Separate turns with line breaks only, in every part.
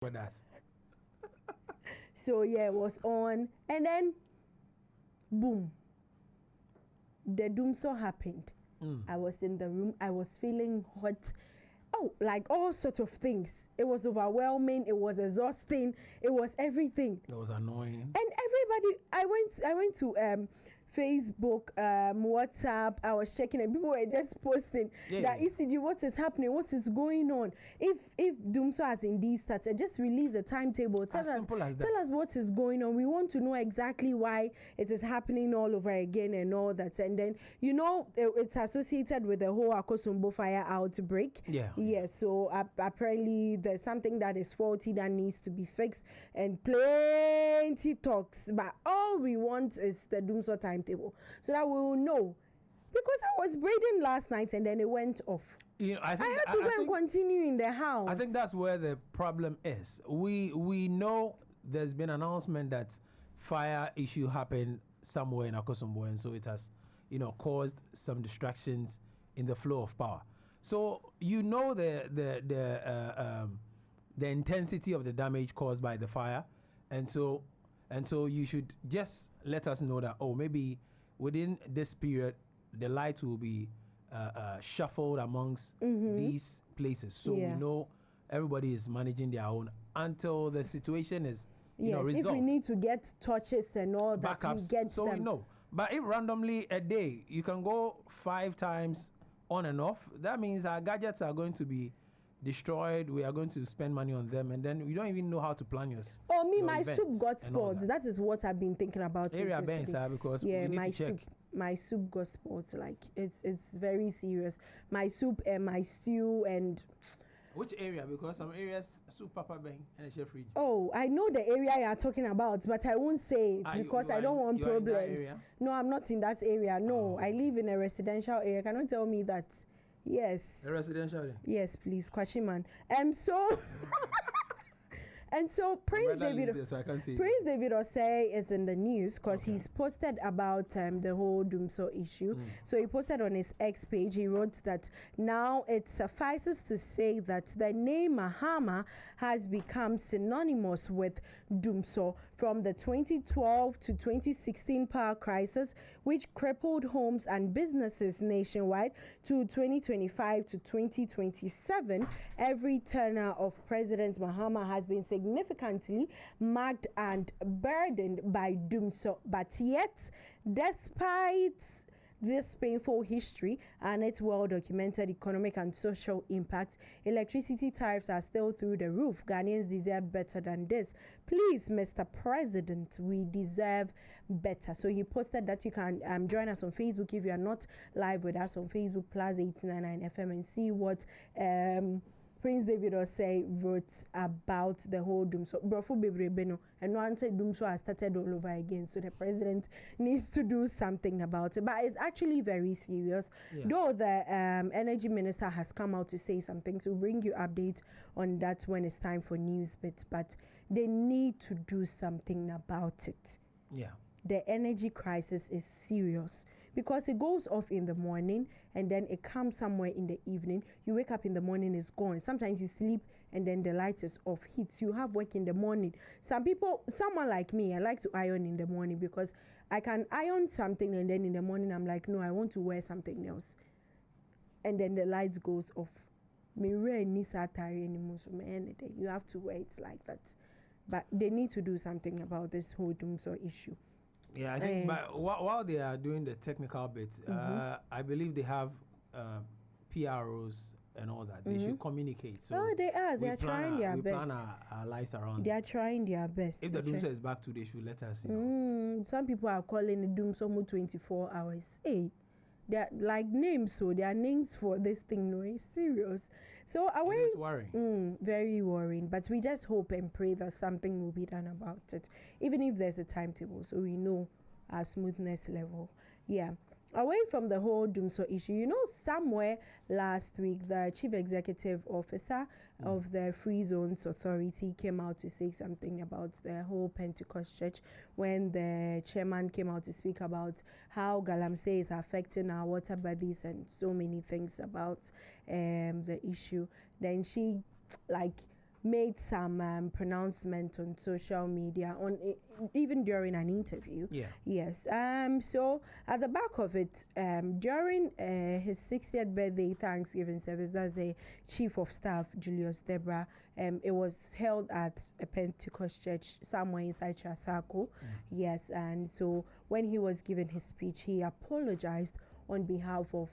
What does?
So yeah, it was on, and then boom, the doomsday happened. I was in the room. I was feeling hot. Oh, like all sorts of things. It was overwhelming. It was exhausting. It was everything.
It was annoying.
And everybody, I went to Facebook, WhatsApp. I was checking, and people were just posting ECG, what is happening, what is going on. If Doomso has indeed started, just release a timetable. Tell us what is going on. We want to know exactly why it is happening all over again and all that. And then it's associated with the whole Akosombo fire outbreak. Yeah. So apparently there's something that is faulty that needs to be fixed, and plenty talks. But all we want is the Doomso timetable, so that we will know. Because I was braiding last night and then it went off. I had to go and continue in the house.
I think that's where the problem is. We know there's been an announcement that fire issue happened somewhere in Akosombo, and so it has caused some distractions in the flow of power. So the intensity of the damage caused by the fire, and so you should just let us know that maybe within this period the light will be shuffled amongst these places, so we know everybody is managing their own until the situation is resolved.
If we need to get torches and all that, backups, we get
so
them.
We know. But if randomly a day you can go 5 times on and off, that means our gadgets are going to be destroyed. We are going to spend money on them, and then we don't even know how to plan yours.
My soup got spoiled. That is what I've been thinking about.
Area banks, because we need to check.
My soup got spoiled. Like it's very serious. My soup and my stew and.
Which area? Because some areas soup papa bang and a chef fridge.
Oh, I know the area you are talking about, but I won't say it because I don't want problems. No, I'm not in that area. No, I live in a residential area. Cannot tell me that. Yes.
A residential area?
Yes, please, Kwashiman. So Prince David Osei is in the news because he's posted about the whole Doomso issue. So he posted on his X page, he wrote that now it suffices to say that the name Mahama has become synonymous with Doomso from the 2012 to 2016 power crisis, which crippled homes and businesses nationwide, to 2025 to 2027. Every tenure of President Mahama has been significantly marked and burdened by Doomso, but yet, despite this painful history and its well-documented economic and social impact, electricity tariffs are still through the roof. Ghanaians deserve better than this. Please, Mr. President, we deserve better. So he posted that. You can join us on Facebook if you are not live with us on Facebook, PLUZZ 899 FM, and see what Prince David Osei wrote about the whole Doomso. Brofo Bebrebeno, and once Doomso has started all over again, so the president needs to do something about it. But it's actually very serious. Though the energy minister has come out to say something, so bring you updates on that when it's time for news bits. But they need to do something about it. The energy crisis is serious because it goes off in the morning and then it comes somewhere in the evening. You wake up in the morning, it's gone. Sometimes you sleep and then the light is off. Heat. You have work in the morning. Someone like me, I like to iron in the morning because I can iron something and then in the morning I'm like, no, I want to wear something else. And then the lights goes off. You have to wear it like that. But they need to do something about this whole Doomso issue.
I think but while they are doing the technical bits, I believe they have PROs and all that. They should communicate. So
they are. They are trying their best.
We plan our lives around.
They are trying their best.
If the Doomso is back today, they should let us know.
Some people are calling the Doomso 24 hours. Hey, they are like names, so they are names for this thing. No, it's serious. So
it is worrying.
Very worrying. But we just hope and pray that something will be done about it, even if there's a timetable, so we know our smoothness level. Away from the whole Doomso issue, somewhere last week, the chief executive officer of the Free Zones Authority came out to say something about the whole Pentecost Church when the chairman came out to speak about how Galamsey is affecting our water bodies and so many things about the issue. Then she, made some pronouncement on social media, even during an interview.
Yeah.
Yes. So at the back of it, during his 60th birthday Thanksgiving service, that's the Chief of Staff Julius Debrah. It was held at a Pentecost church somewhere inside Chasako. Yes. And so when he was giving his speech, he apologized on behalf of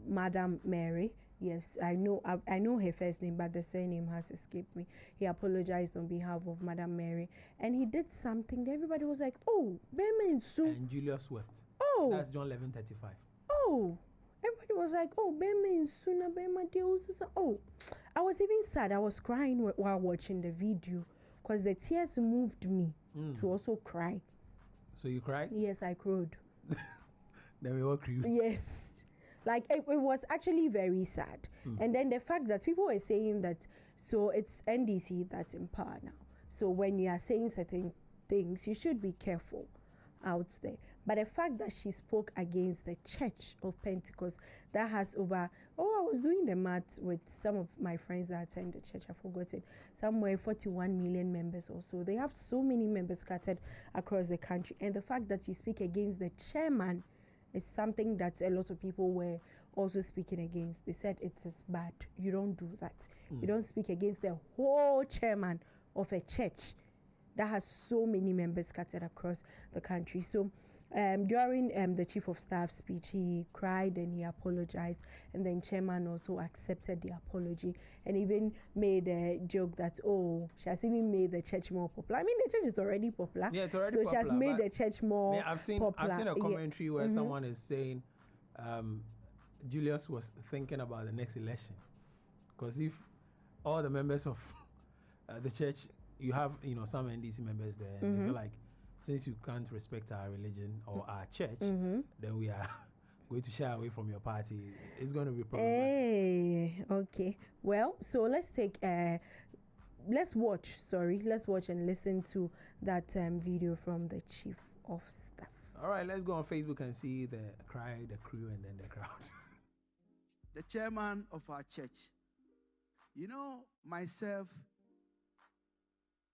Madam Mary. Yes, I know her first name, but the surname has escaped me. He apologized on behalf of Madam Mary, and he did something that everybody was like, "Oh, Bema Nsu."
And Julius wept.
Oh,
that's John 11:35.
Oh, everybody was like, "Oh, Bema Nsu na Bema Deus." Oh, I was even sad. I was crying while watching the video because the tears moved me to also cry.
So you cried?
Yes, I cried.
Then we all cried.
Yes. Like, it was actually very sad. And then the fact that people were saying that, so it's NDC that's in power now. So when you are saying certain things, you should be careful out there. But the fact that she spoke against the Church of Pentecost, that has I was doing the math with some of my friends that attend the church, I've forgotten, somewhere 41 million members or so. They have so many members scattered across the country. And the fact that you speak against the chairman is something that a lot of people were also speaking against. They said it is bad. You don't do that. You don't speak against the whole chairman of a church that has so many members scattered across the country. So during the Chief of Staff speech, he cried and he apologized, and then chairman also accepted the apology and even made a joke that, oh, she has even made the church more popular. I mean, the church is already popular.
Yeah, it's already
so
popular.
So she has made the church more popular.
I've seen a commentary where someone is saying Julius was thinking about the next election, because if all the members of the church, you have some NDC members there, and they feel like, since you can't respect our religion or our church, then we are going to shy away from your party. It's going to be problematic.
Hey, okay. Well, so let's watch and listen to that video from the Chief of Staff.
All right, let's go on Facebook and see the cry, the crew, and then the crowd.
The chairman of our church. Myself,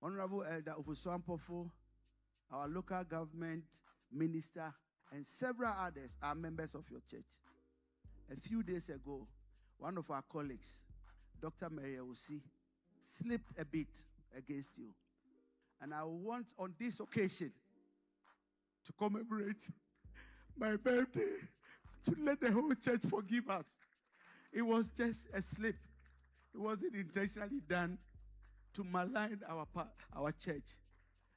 Honorable Elder Ofuswampofo, our local government minister, and several others are members of your church. A few days ago, one of our colleagues, Dr. Mary Esi, slipped a bit against you. And I want on this occasion to commemorate my birthday, to let the whole church forgive us. It was just a slip. It wasn't intentionally done to malign our church.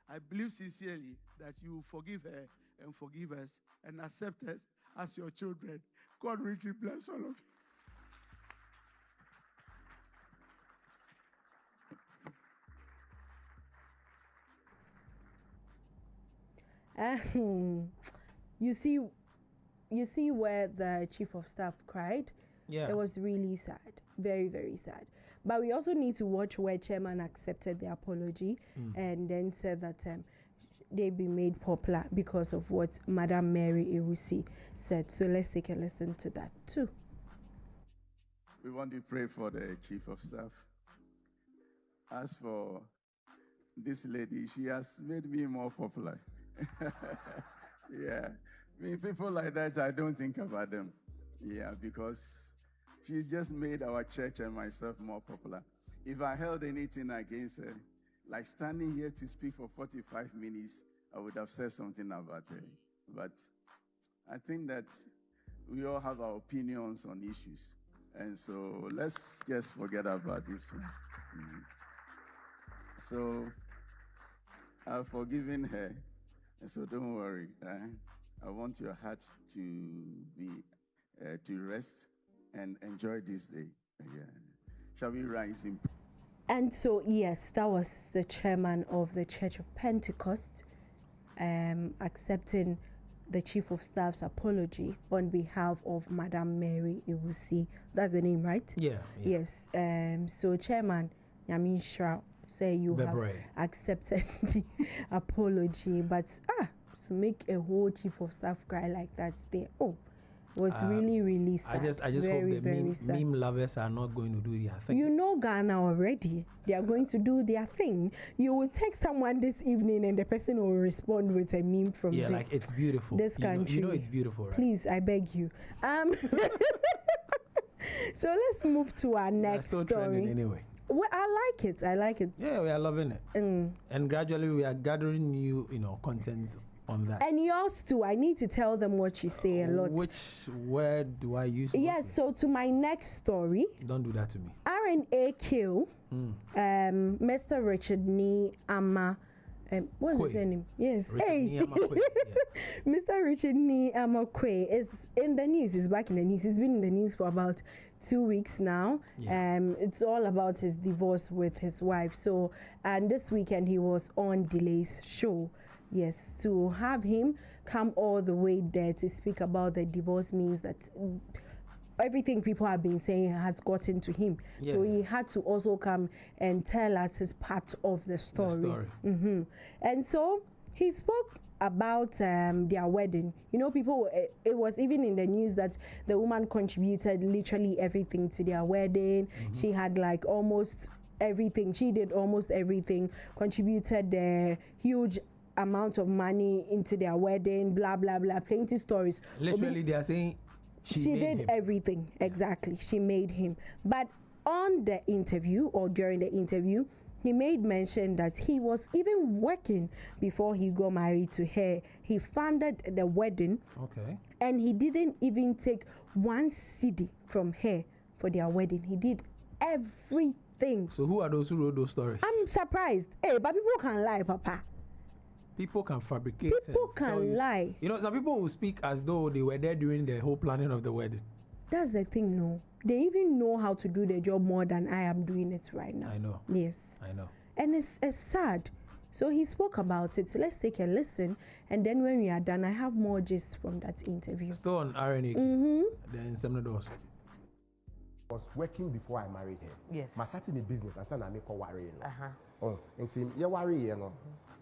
I believe sincerely that you will forgive her and forgive us and accept us as your children. God richly bless all of
you. You see where the Chief of Staff cried?
Yeah.
It was really sad. Very, very sad. But we also need to watch where chairman accepted the apology and then said that they've been made popular because of what Madam Mary Ewusi said. So let's take a listen to that too.
We want to pray for the Chief of Staff. As for this lady, she has made me more popular. Yeah. People like that, I don't think about them. Yeah, because she just made our church and myself more popular. If I held anything against her, like standing here to speak for 45 minutes, I would have said something about her. But I think that we all have our opinions on issues. And so let's just forget about this one. So I've forgiven her. And so don't worry. I want your heart to be to rest and enjoy this day. Yeah. Shall we rise in?
And so, yes, that was the chairman of the Church of Pentecost accepting the Chief of Staff's apology on behalf of Madam Mary Ewusi. That's the name, right?
Yeah.
Yes. So, Chairman Yamin Shra say you
Debrah
have accepted the apology, but to make a whole Chief of Staff cry like that, was really, really sad.
I just
very,
hope the meme lovers are not going to do their thing.
You know Ghana already. They are going to do their thing. You will text someone this evening and the person will respond with a meme from
like it's beautiful.
This country.
You know it's beautiful, right?
Please, I beg you. So let's move to our next
still
story.
Trending anyway.
Well, I like it.
Yeah, we are loving it. And gradually we are gathering new, contents on that.
And yours too. I need to tell them what you say a lot.
Which word do I use?
Yes, so to my next story.
Don't do that to me.
RNAQ, Mr. Richard Ni Ama. What's his name? Yes.
Richard
Mr. Richard Ni Amakwe is in the news. He's back in the news. He's been in the news for about 2 weeks now.
Yeah.
It's all about his divorce with his wife. So, and this weekend he was on Delay's show. Yes, to have him come all the way there to speak about the divorce means that everything people have been saying has gotten to him.
Yeah.
So he had to also come and tell us his part of the story. And so he spoke about their wedding. People, it was even in the news that the woman contributed literally everything to their wedding. She had like almost everything. She did almost everything, contributed the huge amount of money into their wedding, blah, blah, blah, plenty stories.
Literally, they are saying she
did
him.
everything. Exactly. She made him. But on the interview or during the interview, he made mention that he was even working before he got married to her. He funded the wedding.
Okay.
And he didn't even take 1 cedi from her for their wedding. He did everything.
So who are those who wrote those stories?
I'm surprised. Hey, but people can lie, Papa.
People can fabricate.
People can lie.
Some people will speak as though they were there during the whole planning of the wedding.
That's the thing, no. They even know how to do their job more than I am doing it right now.
I know.
Yes.
I know.
And it's sad. So he spoke about it. So let's take a listen. And then when we are done, I have more gist from that interview.
Still on RNAQ. Then some of those.
I was working before I married her.
Yes.
I started a business. I said I make her worry.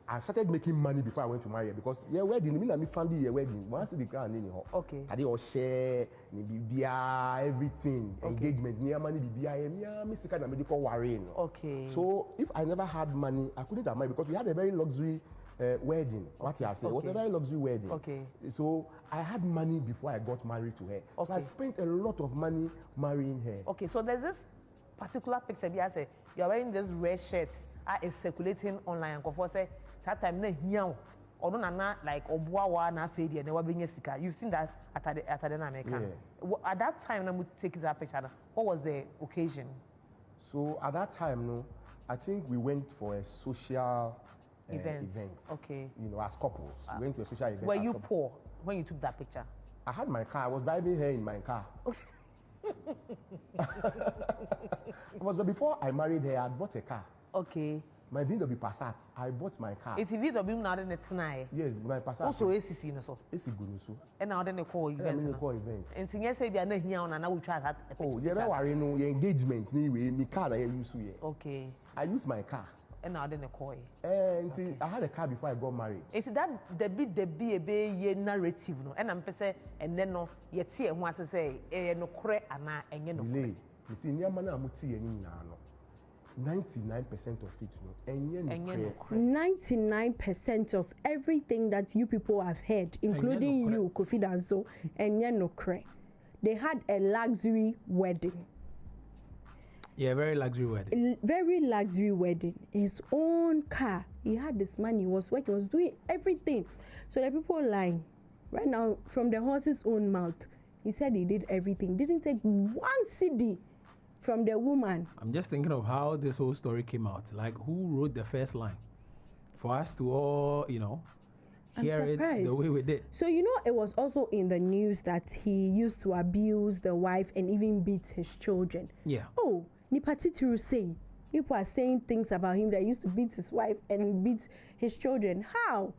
I started making money before I went to marry her because wedding, me family your wedding. Once the crown in her.
Okay.
I did all share, everything, engagement, near money, me sick and medical worrying.
Okay.
So if I never had money, I couldn't have married because we had a very luxury wedding. What I say, it was a very luxury wedding.
Okay.
So I had money before I got married to her.
Okay.
So I spent a lot of money marrying her.
Okay, so there's this particular picture. You're wearing this red shirt. Is circulating online. And say that time or no like obuawa na fedi and never sika. You've seen that at the American. Yeah. At that time, I'm taking that picture. What was the occasion?
So at that time, I think we went for a social event.
Okay.
As couples, we went to a social event.
Were you poor when you took that picture?
I had my car. I was driving her in my car. It was before I married her. I bought a car.
Okay.
My VW Passat. I bought my car.
It's VW now than it's nine.
Yes, my Passat.
Also, Esi so.
Esi Kwentsiwaa.
And now then they call event.
I call event.
And since yes, they are not here and now we try that.
Oh, yeah, no worry, no, your engagement anyway. My car I use here.
Okay.
I use my car.
And now then they call.
And I had a car before I got married.
It's that the be a narrative no. And I'm say and then no yet see who has to say no correct and no.
Delay. You see, near man I'm 99% of it, no.
99% of everything that you people have heard, including you, Kofi Danso, and Yenokre, they had a luxury wedding.
Yeah, very luxury wedding.
Very luxury wedding. His own car. He had this money. He was working. He was doing everything. So the people lying right now from the horse's own mouth. He said he did everything. Didn't take 1 cedi from the woman.
I'm just thinking of how this whole story came out. Like, who wrote the first line? For us to all, hear it the way we did.
So, it was also in the news that he used to abuse the wife and even beat his children.
Yeah.
Oh, Nipatitiru say. People are saying things about him that he used to beat his wife and beat his children. How?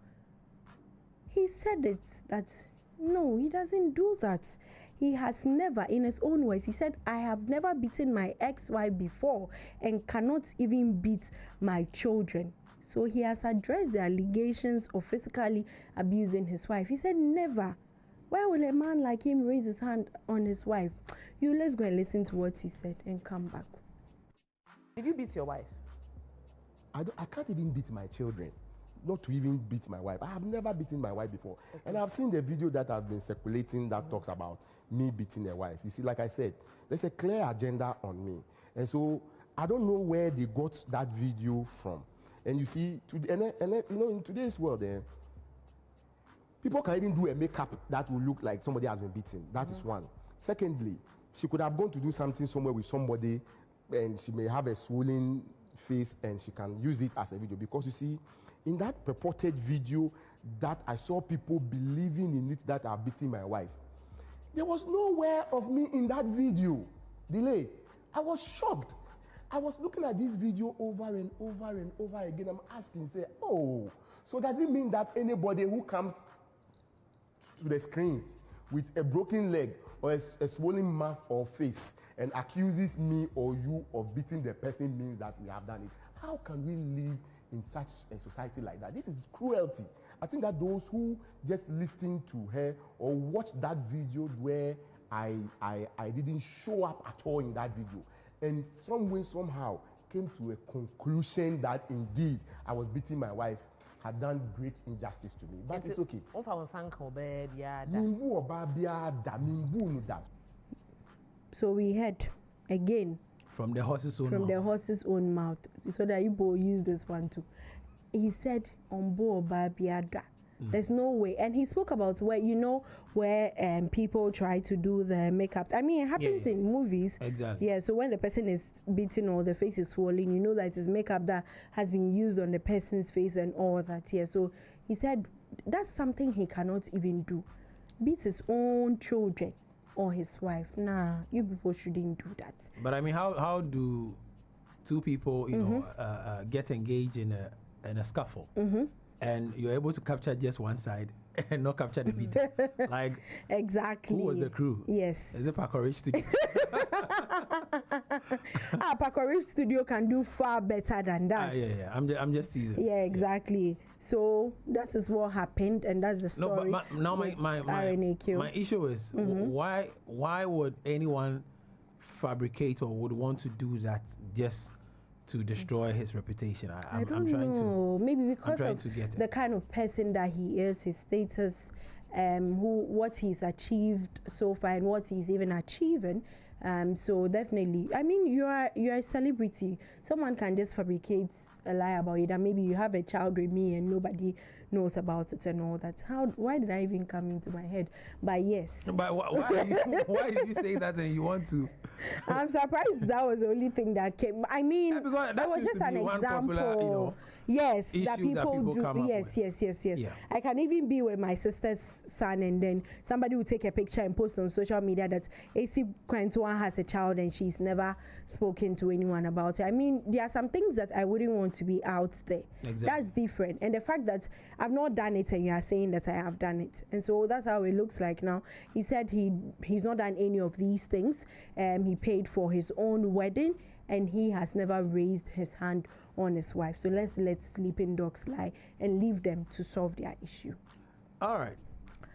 He said it that, no, he doesn't do that. He has never, in his own words, he said, I have never beaten my ex-wife before and cannot even beat my children. So he has addressed the allegations of physically abusing his wife. He said, never. Why would a man like him raise his hand on his wife? Let's go and listen to what he said and come back.
Did you beat your wife?
I can't even beat my children. Not to even beat my wife. I have never beaten my wife before. Okay. And I've seen the video that have been circulating that talks about me beating a wife. You see, like I said, there's a clear agenda on me. And so I don't know where they got that video from. And you see, in today's world, people can even do a makeup that will look like somebody has been beaten. That is one. Secondly, she could have gone to do something somewhere with somebody, and she may have a swollen face, and she can use it as a video. Because you see, in that purported video that I saw people believing in it that are beating my wife, there was nowhere of me in that video. Delay. I was shocked. I was looking at this video over and over and over again. I'm asking, say, oh, so does it mean that anybody who comes to the screens with a broken leg or a swollen mouth or face and accuses me or you of beating the person means that we have done it? How can we live in such a society like that? This is cruelty. I think that those who just listen to her or watch that video where I didn't show up at all in that video, and some way, somehow, came to a conclusion that indeed I was beating my wife, had done great injustice to me. But it's okay.
So we heard again
from the horse's
own mouth. So that Igbo use this one too. He said, "Ombo babiada." There's no way. And he spoke about where people try to do the makeup. I mean, it happens in movies.
Exactly.
Yeah, so when the person is beaten or the face is swollen, you know that it's makeup that has been used on the person's face and all that. Yeah, so he said that's something he cannot even do. Beat his own children or his wife. Nah, you people shouldn't do that.
But I mean, how do two people, get engaged in a scuffle? And you're able to capture just one side and not capture the beat. Like,
exactly.
Who was the crew?
Yes.
Is it Pacourage Studio?
Pacourage Studio can do far better than that.
Yeah. I'm just teasing.
Yeah, exactly. Yeah. So that is what happened, and that's the story.
No, but now my
RNAQ.
My issue is why would anyone fabricate or would want to do that just to destroy his reputation? I'm trying to.
Maybe because of
the
kind of person that he is, his status, what he's achieved so far, and what he's even achieving. So definitely, I mean, you are a celebrity. Someone can just fabricate a lie about you that maybe you have a child with me and nobody knows about it and all that. Why did I even come into my head? But yes.
But why did you say that and you want to?
I'm surprised that was the only thing that came. I mean, that was just an example.
Popular,
yes, that people do. Yes.
Yeah.
I can even be with my sister's son, and then somebody will take a picture and post on social media that Esi Kwentsiwaa has a child and she's never spoken to anyone about it. I mean, there are some things that I wouldn't want to be out there.
Exactly.
That's different. And the fact that I've not done it and you are saying that I have done it. And so that's how it looks like now. He said he's not done any of these things. He paid for his own wedding and he has never raised his hand on his wife. So let's let sleeping dogs lie and leave them to solve their issue.
All right.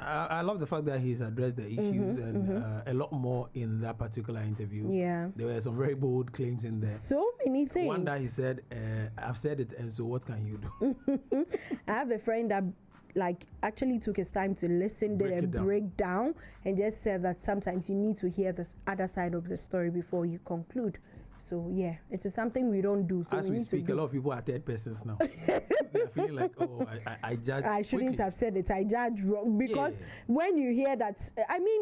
I love the fact that he's addressed the issues and a lot more in that particular interview.
Yeah.
There were some very bold claims in there.
So many things.
One that he said, I've said it, and so what can you do?
I have a friend that actually took his time to listen, did a breakdown, and just said that sometimes you need to hear this other side of the story before you conclude. So yeah, it is something we don't do. So
as we speak, a lot of people are third persons now. They're feeling like, oh, I judge.
I shouldn't have said it. I judge wrong because when you hear that,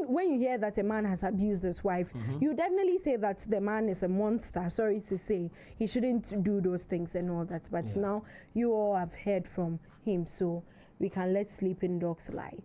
when you hear that a man has abused his wife, you definitely say that the man is a monster. Sorry to say, he shouldn't do those things and all that. But now you all have heard from him, so we can let sleeping dogs lie.